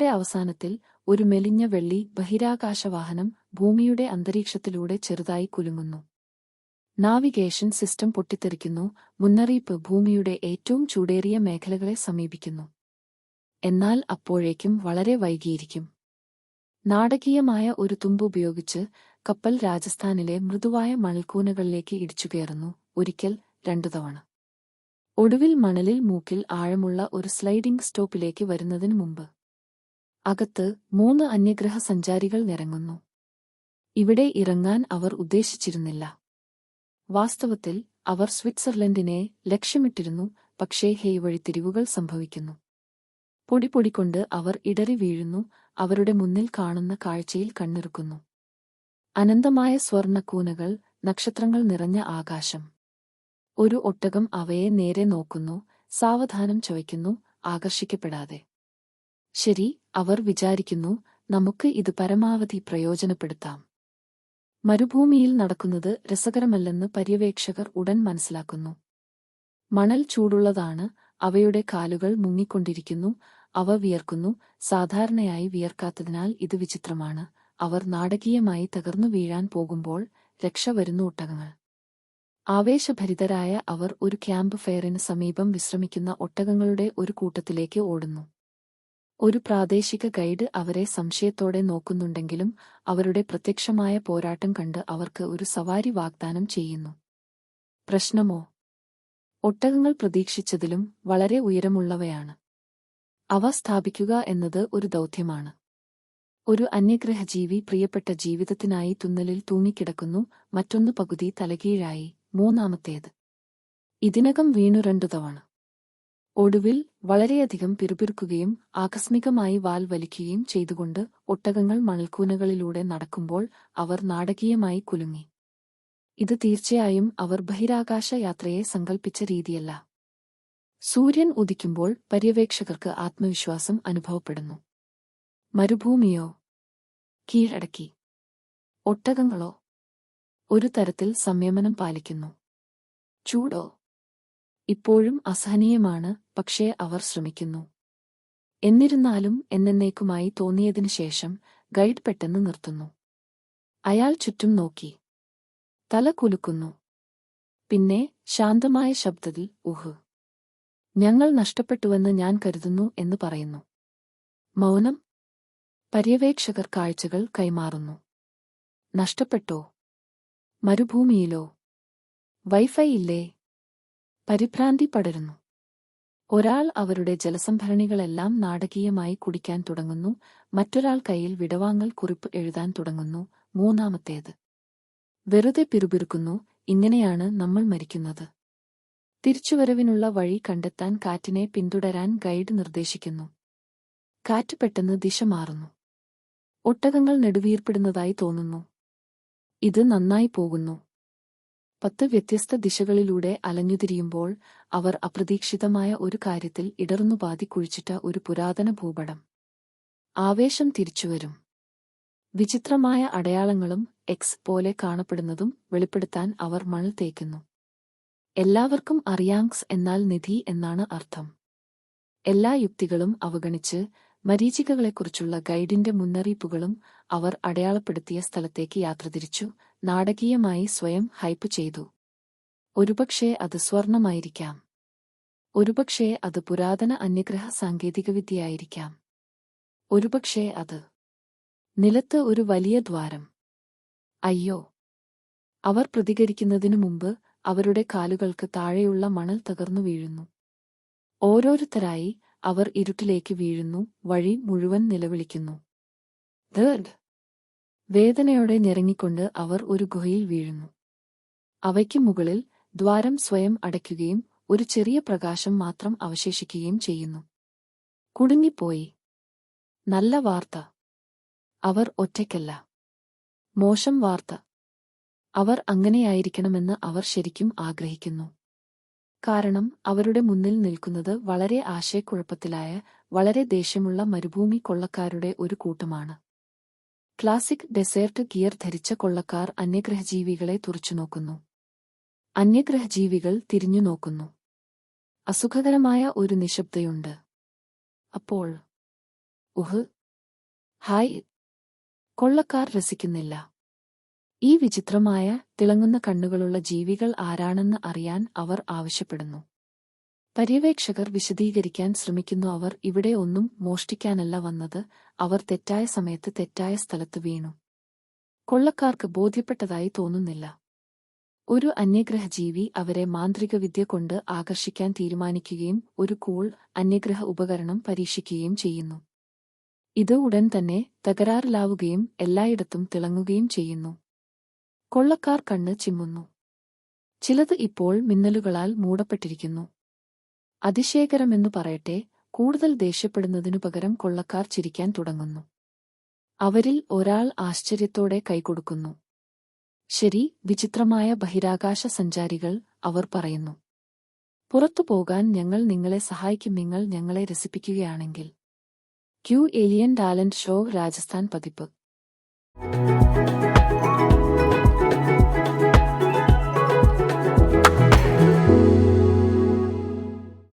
അവസാനത്തിൽ ഒരു മെലിഞ്ഞ വെള്ളി ബഹിരാകാശവാഹനം ഭൂമിയുടെ അന്തരീക്ഷത്തിലൂടെ ചെറുതായി കുലുങ്ങുന്നു. Navigation system പൊട്ടിത്തെറിക്കുന്നു. മുന്നറിയിപ്പ് ഭൂമിയുടെ ഏറ്റവും ചൂടേറിയ മേഖലകളെ സമീപിക്കുന്നു. എന്നാൽ അപ്പോഴേക്കും വളരെ വൈകിയിരിക്കും. നാടകീയമായ ഒരു തുമ്പ് ഉപയോഗിച്ച് കപ്പൽ രാജസ്ഥാനിലെ മൃദുവായ മണൽക്കൂനകളിലേക്ക് ഇടിച്ചുകയറുന്നു. ഒരിക്കൽ, രണ്ടു തവണ. ഒടുവിൽ മണലിൽ മൂക്കിൽ ആഴമുള്ള ഒരു സ്ലൈഡിംഗ് സ്റ്റോപ്പിലേക്ക് വരുന്നതിനു മുമ്പ് അകത്ത് 3 അന്യഗ്രഹ സഞ്ചാരികൾ നിരങ്ങുന്നു. ഇവിടെ ഇറങ്ങാൻ അവർ ഉദ്ദേശിച്ചിരുന്നില്ല. വാസ്തവത്തിൽ അവർ സ്വിറ്റ്സർലൻഡിനെ ലക്ഷ്യമിട്ടിരുന്നു. പക്ഷേ വഴിത്തിരിവുകൾ സംഭവിക്കുന്നു. പൊടികൊണ്ട് അവർ ഇടറി വീഴുന്നു. അവരുടെ മുന്നിൽ കാണുന്ന കാഴ്ചയിൽ കണ്ണിറുക്കുന്നു. അനന്തമായ സ്വർണ്ണക്കൂനകൾ, നക്ഷത്രങ്ങൾ നിറഞ്ഞ ആകാശം. ഒരു ഒട്ടകം അവയെ നേരെ നോക്കുന്നു, സാവധാനം ചവയ്ക്കുന്നു, ആകർഷിക്കപ്പെടാതെ. ശരി, അവർ വിചാരിക്കുന്നു, നമുക്ക് ഇത് പരമാവധി പ്രയോജനപ്പെടുത്താം. മരുഭൂമിയിൽ നടക്കുന്നത് രസകരമല്ലെന്ന് പര്യവേക്ഷകർ ഉടൻ മനസ്സിലാക്കുന്നു. മണൽ ചൂടുള്ളതാണ്, അവയുടെ കാലുകൾ മുങ്ങിക്കൊണ്ടിരിക്കുന്നു, അവ വിയർക്കുന്നു. സാധാരണയായി വിയർക്കാത്തതിനാൽ ഇത് വിചിത്രമാണ്. അവർ നാടകീയമായി തകർന്നു വീഴാൻ പോകുമ്പോൾ രക്ഷ വരുന്നു ഒട്ടകങ്ങൾ. ആവേശഭരിതരായ അവർ ഒരു ക്യാമ്പ് ഫയറിന് സമീപം വിശ്രമിക്കുന്ന ഒട്ടകങ്ങളുടെ ഒരു കൂട്ടത്തിലേക്ക് ഓടുന്നു. ഒരു പ്രാദേശിക ഗൈഡ് അവരെ സംശയത്തോടെ നോക്കുന്നുണ്ടെങ്കിലും അവരുടെ പ്രത്യക്ഷമായ പോരാട്ടം കണ്ട് അവർക്ക് ഒരു സവാരി വാഗ്ദാനം ചെയ്യുന്നു. പ്രശ്നമോ? ഒട്ടകങ്ങൾ പ്രതീക്ഷിച്ചതിലും വളരെ ഉയരമുള്ളവയാണ്. അവ സ്ഥാപിക്കുക എന്നത് ഒരു ദൗത്യമാണ്. ഒരു അന്യഗ്രഹജീവി പ്രിയപ്പെട്ട ജീവിതത്തിനായി തുന്നലിൽ തൂങ്ങിക്കിടക്കുന്നു. മറ്റൊന്ന് പകുതി തലകീഴായി. മൂന്നാമത്തേത് ഇതിനകം വീണു 2 തവണ. ഒടുവിൽ വളരെയധികം പിറുപിറുക്കുകയും ആകസ്മികമായി വാൽ വലിക്കുകയും ചെയ്തുകൊണ്ട് ഒട്ടകങ്ങൾ മണൽക്കൂനകളിലൂടെ നടക്കുമ്പോൾ അവർ നാടകീയമായി കുലുങ്ങി. ഇത് തീർച്ചയായും അവർ ബഹിരാകാശ യാത്രയെ സങ്കൽപ്പിച്ച രീതിയല്ല. സൂര്യൻ ഉദിക്കുമ്പോൾ പര്യവേക്ഷകർക്ക് ആത്മവിശ്വാസം അനുഭവപ്പെടുന്നു. മരുഭൂമിയോ കീഴടക്കി. ഒട്ടകങ്ങളോ ഒരു തരത്തിൽ സംയമനം പാലിക്കുന്നു. ചൂടോ ഇപ്പോഴും അസഹനീയമാണ്, പക്ഷേ അവർ ശ്രമിക്കുന്നു. എന്നിരുന്നാലും എന്നേക്കുമായി തോന്നിയതിനു ശേഷം ഗൈഡ് പെട്ടെന്ന് നിർത്തുന്നു. അയാൾ ചുറ്റും നോക്കി, തല കുലുക്കുന്നു. പിന്നെ ശാന്തമായ ശബ്ദത്തിൽ ഉഹ്, ഞങ്ങൾ നഷ്ടപ്പെട്ടുവെന്ന് ഞാൻ കരുതുന്നു എന്ന് പറയുന്നു. മൗനം. പര്യവേക്ഷകർ കാഴ്ചകൾ കൈമാറുന്നു. നഷ്ടപ്പെട്ടോ? മരുഭൂമിയിലോ? വൈഫൈ ഇല്ലേ? പരിഭ്രാന്തി പടരുന്നു. ഒരാൾ അവരുടെ ജലസംഭരണികളെല്ലാം നാടകീയമായി കുടിക്കാൻ തുടങ്ങുന്നു. മറ്റൊരാൾ കയ്യിൽ വിടവാങ്ങൽ കുറിപ്പ് എഴുതാൻ തുടങ്ങുന്നു. മൂന്നാമത്തേത് വെറുതെ പിറുപിറുക്കുന്നു. ഇങ്ങനെയാണ് നമ്മൾ മരിക്കുന്നത്. തിരിച്ചുവരവിനുള്ള വഴി കണ്ടെത്താൻ കാറ്റിനെ പിന്തുടരാൻ ഗൈഡ് നിർദ്ദേശിക്കുന്നു. കാറ്റ് പെട്ടെന്ന് ദിശ മാറുന്നു. ഒട്ടകങ്ങൾ നെടുവീർപ്പിടുന്നതായി തോന്നുന്നു. ഇത് നന്നായി പോകുന്നു. 10 വ്യത്യസ്ത ദിശകളിലൂടെ അലഞ്ഞുതിരിയുമ്പോൾ അവർ അപ്രതീക്ഷിതമായ ഒരു കാര്യത്തിൽ ഇടറുന്നുപാതി കുഴിച്ചിട്ട ഒരു പുരാതന ഭൂപടം. ആവേശം തിരിച്ചുവരും. വിചിത്രമായ അടയാളങ്ങളും എക്സ് പോലെ കാണപ്പെടുന്നതും വെളിപ്പെടുത്താൻ അവർ മണൽ തേക്കുന്നു. എല്ലാവർക്കും അറിയാങ്സ് എന്നാൽ നിധി എന്നാണ് അർത്ഥം. എല്ലാ യുക്തികളും അവഗണിച്ച് മരീചികകളെക്കുറിച്ചുള്ള ഗൈഡിന്റെ മുന്നറിയിപ്പുകളും അവർ അടയാളപ്പെടുത്തിയ സ്ഥലത്തേക്ക് യാത്ര തിരിച്ചു. നാടകീയമായി സ്വയം ഹൈപ്പ് ചെയ്തു. ഒരുപക്ഷേ അത് സ്വർണമായിരിക്കാം. ഒരുപക്ഷേ അത് പുരാതന അന്യഗ്രഹ സാങ്കേതികവിദ്യയായിരിക്കാം. ഒരുപക്ഷേ അത് നിലത്ത് ഒരു വലിയ ദ്വാരം. അയ്യോ! അവർ പ്രതികരിക്കുന്നതിനു മുമ്പ് അവരുടെ കാലുകൾക്ക് താഴെയുള്ള മണൽ തകർന്നു വീഴുന്നു. ഓരോരുത്തരായി അവർ ഇരുട്ടിലേക്ക് വീഴുന്നു. വഴി മുഴുവൻ നിലവിളിക്കുന്നു. ധേഡ്! വേദനയോടെ ഞെരങ്ങിക്കൊണ്ട് അവർ ഒരു ഗുഹയിൽ വീഴുന്നു. അവയ്ക്ക് മുകളിൽ ദ്വാരം സ്വയം അടയ്ക്കുകയും ഒരു ചെറിയ പ്രകാശം മാത്രം അവശേഷിക്കുകയും ചെയ്യുന്നു. കുടുങ്ങിപ്പോയി. നല്ല വാർത്ത. അവർ ഒറ്റയ്ക്കല്ല. മോശം വാർത്ത. അവർ അങ്ങനെയായിരിക്കണമെന്ന് അവർ ശരിക്കും ആഗ്രഹിക്കുന്നു. കാരണം അവരുടെ മുന്നിൽ നിൽക്കുന്നത് വളരെ ആശയക്കുഴപ്പത്തിലായ, വളരെ ദേഷ്യമുള്ള മരുഭൂമി കൊള്ളക്കാരുടെ ഒരു കൂട്ടമാണ്. ക്ലാസിക് ഡെസേർട്ട് ഗിയർ ധരിച്ച കൊള്ളക്കാർ അന്യഗ്രഹജീവികളെ തുറിച്ചുനോക്കുന്നു. അന്യഗ്രഹജീവികൾ തിരിഞ്ഞു നോക്കുന്നു. അസുഖകരമായ ഒരു നിശബ്ദതയുണ്ട്. അപ്പോൾ ഉഹ് ഹായ്. കൊള്ളക്കാർ രസിക്കുന്നില്ല. ഈ വിചിത്രമായ തിളങ്ങുന്ന കണ്ണുകളുള്ള ജീവികൾ ആരാണെന്ന് അറിയാൻ അവർ ആവശ്യപ്പെടുന്നു. പര്യവേക്ഷകർ വിശദീകരിക്കാൻ ശ്രമിക്കുന്നു. അവർ ഇവിടെ ഒന്നും മോഷ്ടിക്കാനല്ല വന്നത്, അവർ തെറ്റായ സമയത്ത് തെറ്റായ സ്ഥലത്ത് വീണു. കൊള്ളക്കാർക്ക് ബോധ്യപ്പെട്ടതായി തോന്നുന്നില്ല. ഒരു അന്യഗ്രഹജീവി അവരെ മാന്ത്രികവിദ്യ കൊണ്ട് ആകർഷിക്കാൻ തീരുമാനിക്കുകയും ഒരു കൂൾ അന്യഗ്രഹ ഉപകരണം പരീക്ഷിക്കുകയും ചെയ്യുന്നു. ഇത് ഉടൻ തന്നെ തകരാറിലാവുകയും എല്ലായിടത്തും തിളങ്ങുകയും ചെയ്യുന്നു. കൊള്ളക്കാർ കണ്ണ് ചിമ്മുന്നു. ചിലത് ഇപ്പോൾ മിന്നലുകളാൽ മൂടപ്പെട്ടിരിക്കുന്നു. അതിശയകരമെന്നു പറയട്ടെ, കൂടുതൽ ദേഷ്യപ്പെടുന്നതിനു പകരം കൊള്ളക്കാർ ചിരിക്കാൻ തുടങ്ങുന്നു. അവരിൽ ഒരാൾ ആശ്ചര്യത്തോടെ കൈകൊടുക്കുന്നു. ശരി, വിചിത്രമായ ബഹിരാകാശ സഞ്ചാരികൾ, അവർ പറയുന്നു. പുറത്തു പോകാൻ ഞങ്ങൾ നിങ്ങളെ സഹായിക്കും, നിങ്ങൾ ഞങ്ങളെ രസിപ്പിക്കുകയാണെങ്കിൽ. Q alien talent show Rajasthan പതിപ്പ്.